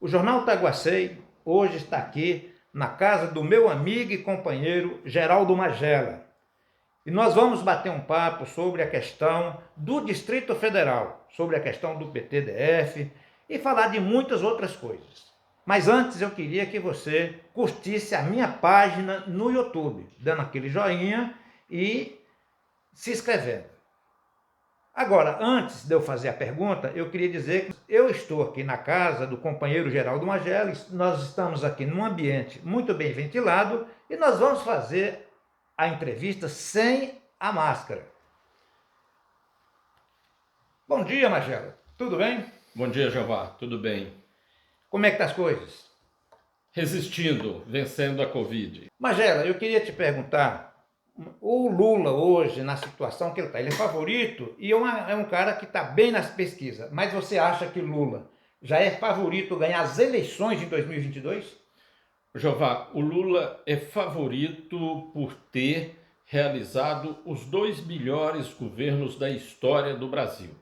O Jornal Taguacei hoje está aqui na casa do meu amigo e companheiro Geraldo Magela. E nós vamos bater um papo sobre a questão do Distrito Federal, sobre a questão do PTDF e falar de muitas outras coisas. Mas antes eu queria que você curtisse a minha página no YouTube, dando aquele joinha e se inscrevendo. Agora, antes de eu fazer a pergunta, eu queria dizer que eu estou aqui na casa do companheiro Geraldo Magela, nós estamos aqui num ambiente muito bem ventilado e nós vamos fazer a entrevista sem a máscara. Bom dia, Magela. Tudo bem? Bom dia, Jeová. Tudo bem? Como é que tá as coisas? Resistindo, vencendo a Covid. Magela, eu queria te perguntar, o Lula hoje, na situação que ele está, ele é favorito e é um cara que está bem nas pesquisas, mas você acha que Lula já é favorito ganhar as eleições em 2022? Jeová, o Lula é favorito por ter realizado os 2 melhores governos da história do Brasil.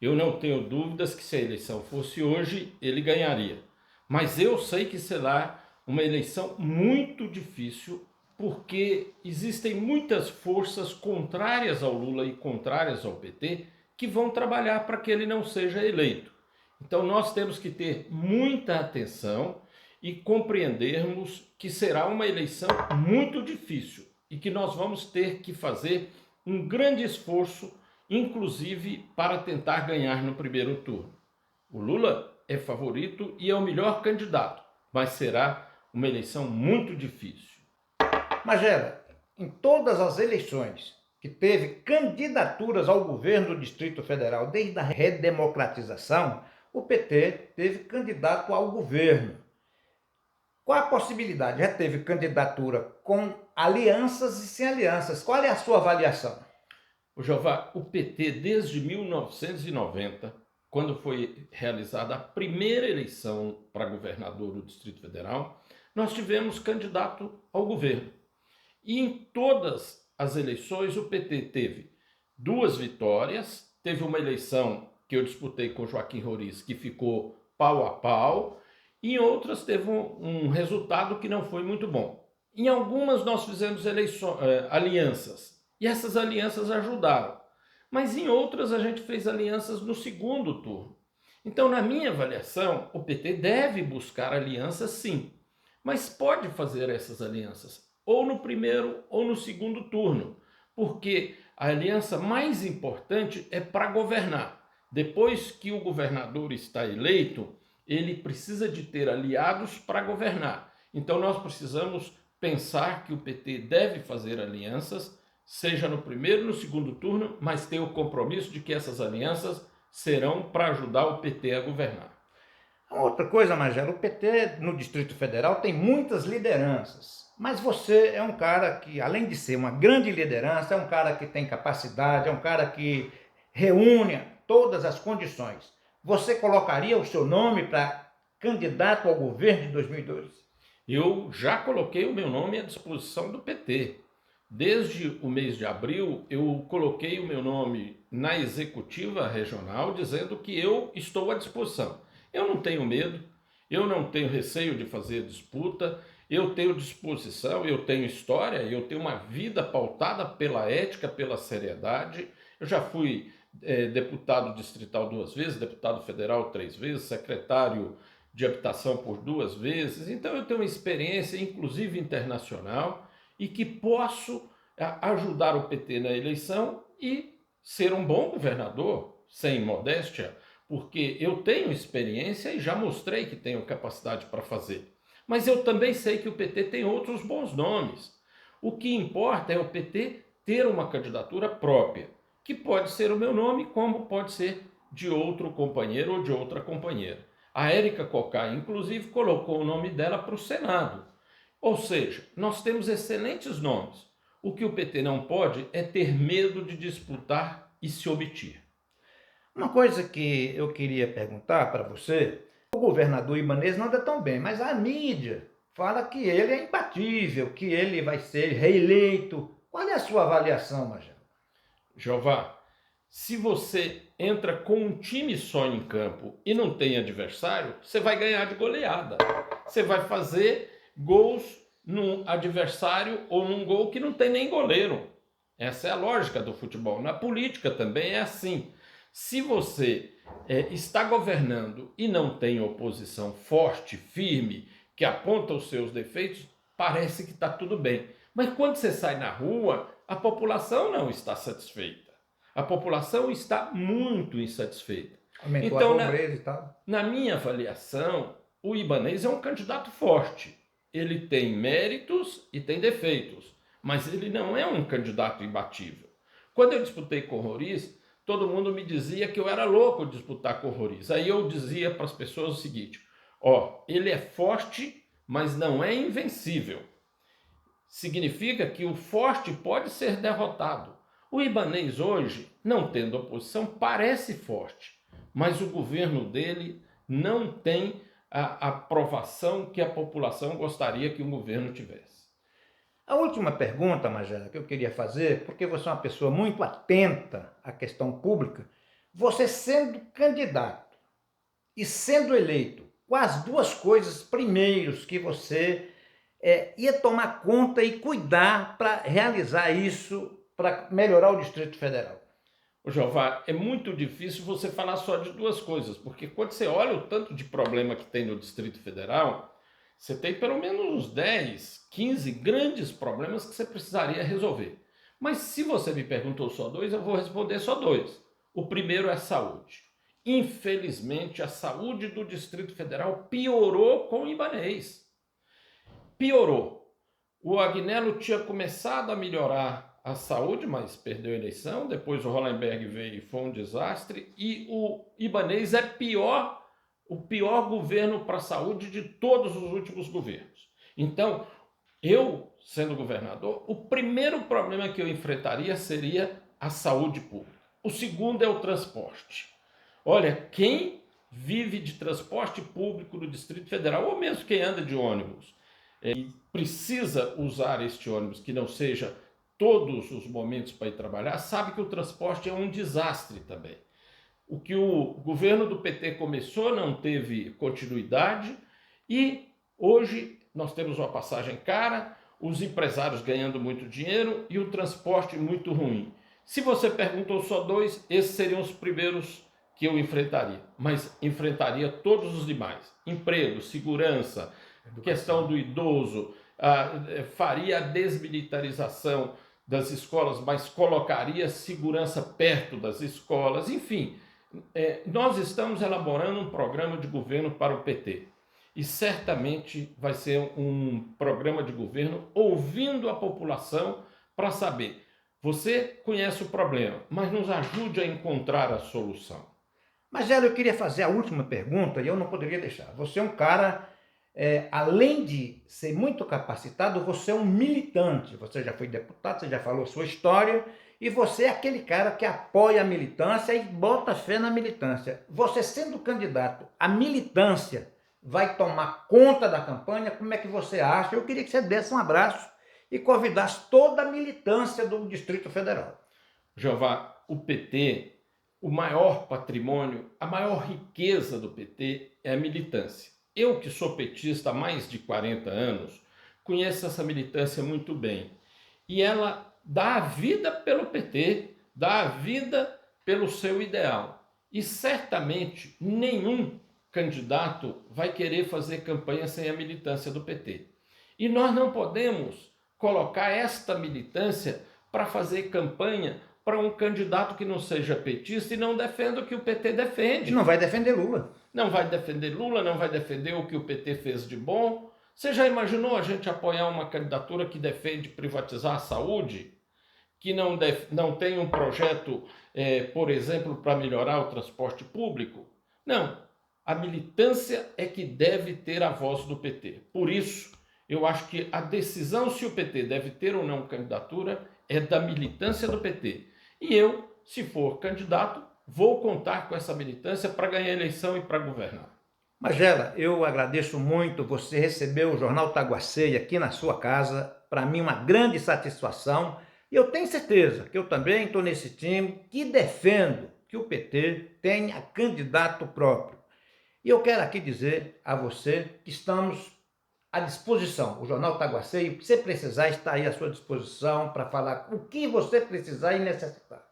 Eu não tenho dúvidas que se a eleição fosse hoje, ele ganharia. Mas eu sei que será uma eleição muito difícil, porque existem muitas forças contrárias ao Lula e contrárias ao PT que vão trabalhar para que ele não seja eleito. Então nós temos que ter muita atenção e compreendermos que será uma eleição muito difícil e que nós vamos ter que fazer um grande esforço, inclusive para tentar ganhar no primeiro turno. O Lula é favorito e é o melhor candidato, mas será uma eleição muito difícil. Magela, em todas as eleições que teve candidaturas ao governo do Distrito Federal, desde a redemocratização, o PT teve candidato ao governo. Qual a possibilidade? Já teve candidatura com alianças e sem alianças. Qual é a sua avaliação? O Jeová, o PT desde 1990, quando foi realizada a primeira eleição para governador do Distrito Federal, nós tivemos candidato ao governo. E em todas as eleições o PT teve 2 vitórias, teve uma eleição que eu disputei com Joaquim Roriz que ficou pau a pau, e em outras teve um resultado que não foi muito bom. Em algumas nós fizemos alianças, e essas alianças ajudaram. Mas em outras a gente fez alianças no segundo turno. Então, na minha avaliação, o PT deve buscar alianças sim, mas pode fazer essas alianças ou no primeiro ou no segundo turno, porque a aliança mais importante é para governar. Depois que o governador está eleito, ele precisa de ter aliados para governar. Então nós precisamos pensar que o PT deve fazer alianças, seja no primeiro ou no segundo turno, mas ter o compromisso de que essas alianças serão para ajudar o PT a governar. Outra coisa, Magela, o PT no Distrito Federal tem muitas lideranças, mas você é um cara que, além de ser uma grande liderança, é um cara que tem capacidade, é um cara que reúne todas as condições. Você colocaria o seu nome para candidato ao governo de 2002? Eu já coloquei o meu nome à disposição do PT. Desde o mês de abril, eu coloquei o meu nome na executiva regional, dizendo que eu estou à disposição. Eu não tenho medo, eu não tenho receio de fazer disputa, eu tenho disposição, eu tenho história, eu tenho uma vida pautada pela ética, pela seriedade. Eu já fui deputado distrital 2 vezes, deputado federal 3 vezes, secretário de habitação por 2 vezes. Então eu tenho uma experiência, inclusive internacional, e que posso ajudar o PT na eleição e ser um bom governador, sem modéstia, porque eu tenho experiência e já mostrei que tenho capacidade para fazer. Mas eu também sei que o PT tem outros bons nomes. O que importa é o PT ter uma candidatura própria, que pode ser o meu nome, como pode ser de outro companheiro ou de outra companheira. A Érica Cocai, inclusive, colocou o nome dela para o Senado. Ou seja, nós temos excelentes nomes. O que o PT não pode é ter medo de disputar e se omitir. Uma coisa que eu queria perguntar para você, o governador Ibanez não anda tão bem, mas a mídia fala que ele é imbatível, que ele vai ser reeleito. Qual é a sua avaliação, Magela? Jeová, se você entra com um time só em campo e não tem adversário, você vai ganhar de goleada. Você vai fazer gols num adversário ou num gol que não tem nem goleiro. Essa é a lógica do futebol. Na política também é assim. Se você está governando e não tem oposição forte, firme, que aponta os seus defeitos, parece que está tudo bem. Mas quando você sai na rua, a população não está satisfeita. A população está muito insatisfeita. Aumentou Então, a pobreza e tal. na minha avaliação, o Ibanez é um candidato forte. Ele tem méritos e tem defeitos, mas ele não é um candidato imbatível. Quando eu disputei com o Roriz, todo mundo me dizia que eu era louco de disputar com o Roriz. Aí eu dizia para as pessoas o seguinte: ele é forte, mas não é invencível. Significa que o forte pode ser derrotado. O Ibanez hoje, não tendo oposição, parece forte, mas o governo dele não tem a aprovação que a população gostaria que o governo tivesse. A última pergunta, Magela, que eu queria fazer, porque você é uma pessoa muito atenta à questão pública, você sendo candidato e sendo eleito, quais duas coisas primeiros que você ia tomar conta e cuidar para realizar isso, para melhorar o Distrito Federal? Ô Jeová, é muito difícil você falar só de duas coisas, porque quando você olha o tanto de problema que tem no Distrito Federal, você tem pelo menos uns 10, 15 grandes problemas que você precisaria resolver. Mas se você me perguntou só dois, eu vou responder só dois. O primeiro é a saúde. Infelizmente, a saúde do Distrito Federal piorou com o Ibanez. Piorou. O Agnello tinha começado a melhorar a saúde, mas perdeu a eleição. Depois o Hollenberg veio e foi um desastre. E o Ibanez é o pior governo para a saúde de todos os últimos governos. Então, eu, sendo governador, o primeiro problema que eu enfrentaria seria a saúde pública. O segundo é o transporte. Olha, quem vive de transporte público no Distrito Federal, ou mesmo quem anda de ônibus, e precisa usar este ônibus que não seja todos os momentos para ir trabalhar, sabe que o transporte é um desastre também. O que o governo do PT começou não teve continuidade e hoje nós temos uma passagem cara, os empresários ganhando muito dinheiro e o transporte muito ruim. Se você perguntou só dois, esses seriam os primeiros que eu enfrentaria, mas enfrentaria todos os demais. Emprego, segurança, questão do idoso, faria a desmilitarização das escolas, mas colocaria segurança perto das escolas, enfim. Nós estamos elaborando um programa de governo para o PT e certamente vai ser um programa de governo ouvindo a população para saber, você conhece o problema, mas nos ajude a encontrar a solução. Magela, eu queria fazer a última pergunta e eu não poderia deixar. Você é um cara, além de ser muito capacitado, você é um militante. Você já foi deputado, você já falou sua história e você é aquele cara que apoia a militância e bota fé na militância. Você sendo candidato, a militância vai tomar conta da campanha? Como é que você acha? Eu queria que você desse um abraço e convidasse toda a militância do Distrito Federal. Jeová, o PT, o maior patrimônio, a maior riqueza do PT é a militância. Eu, que sou petista há mais de 40 anos, conheço essa militância muito bem. E ela dá a vida pelo PT, dá a vida pelo seu ideal. E certamente nenhum candidato vai querer fazer campanha sem a militância do PT. E nós não podemos colocar esta militância para fazer campanha para um candidato que não seja petista e não defenda o que o PT defende. E não vai defender Lula. Não vai defender Lula, não vai defender o que o PT fez de bom. Você já imaginou a gente apoiar uma candidatura que defende privatizar a saúde? Que não tem um projeto, por exemplo, para melhorar o transporte público? Não. A militância é que deve ter a voz do PT. Por isso, eu acho que a decisão se o PT deve ter ou não candidatura é da militância do PT. E eu, se for candidato, vou contar com essa militância para ganhar a eleição e para governar. Magela, eu agradeço muito você receber o Jornal Taguacei aqui na sua casa. Para mim, uma grande satisfação. E eu tenho certeza que eu também estou nesse time que defendo que o PT tenha candidato próprio. E eu quero aqui dizer a você que estamos à disposição. O Jornal Taguaceiro, se você precisar, está aí à sua disposição para falar o que você precisar e necessitar.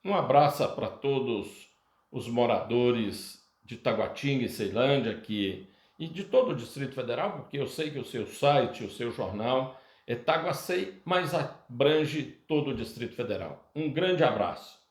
Um abraço para todos os moradores de Taguatinga e Ceilândia e de todo o Distrito Federal, porque eu sei que o seu site, o seu jornal é Taguacei, mas abrange todo o Distrito Federal. Um grande abraço.